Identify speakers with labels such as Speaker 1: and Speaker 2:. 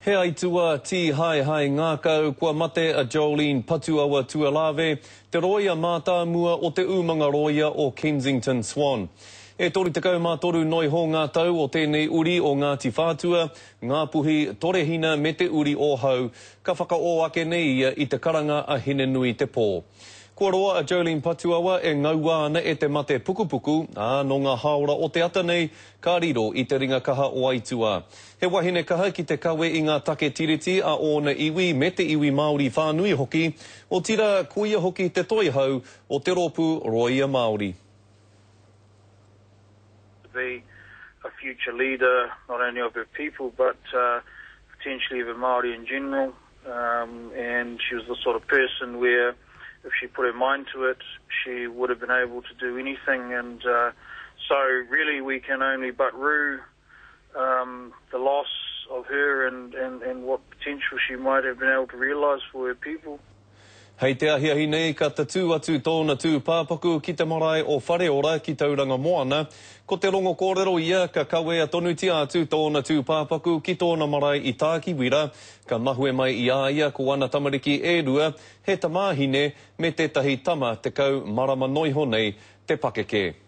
Speaker 1: He aitua ti hai hai ngākau kua mate a Jolene Patuawa Tualave, te roia mātāmua o te umanga roia o Kensington Swan. E tori tekau mātoru noi ho ngā tau o tēnei uri o Ngāti Whātua, Ngāpuhi, Torehina me te uri o hau, ka whakaō ake nei ia i te karanga a Hinenui te pō. Kua roa a Jolene Patuawa e ngaua ana e te mate pukupuku, no ngā haora o te ata nei, ka riro i te ringa kaha o Aitua. He wahine kaha ki te kawe i ngā take tiriti a ona iwi me te iwi Māori whānui hoki, o tira kuia hoki te toihau o te ropu roia Māori.
Speaker 2: Be a future leader, not only of her people, but potentially of her Māori in general. And she was the sort of person where if she put her mind to it, she would have been able to do anything. And so really we can only but rue the loss of her and what potential she might have been able to realise for her people.
Speaker 1: Hei te ahiahi nei ka tatu atu tōna tū pāpaku ki te marae o whare ora ki tauranga moana. Ko te rongo kōrero ia ka kawe a tonuti atu tōna tū pāpaku ki tōna marae i tāki wira. Ka mahue mai i āia ko ana tamariki e rua he tamāhine me tētahi tama te kau marama noiho nei te pakeke.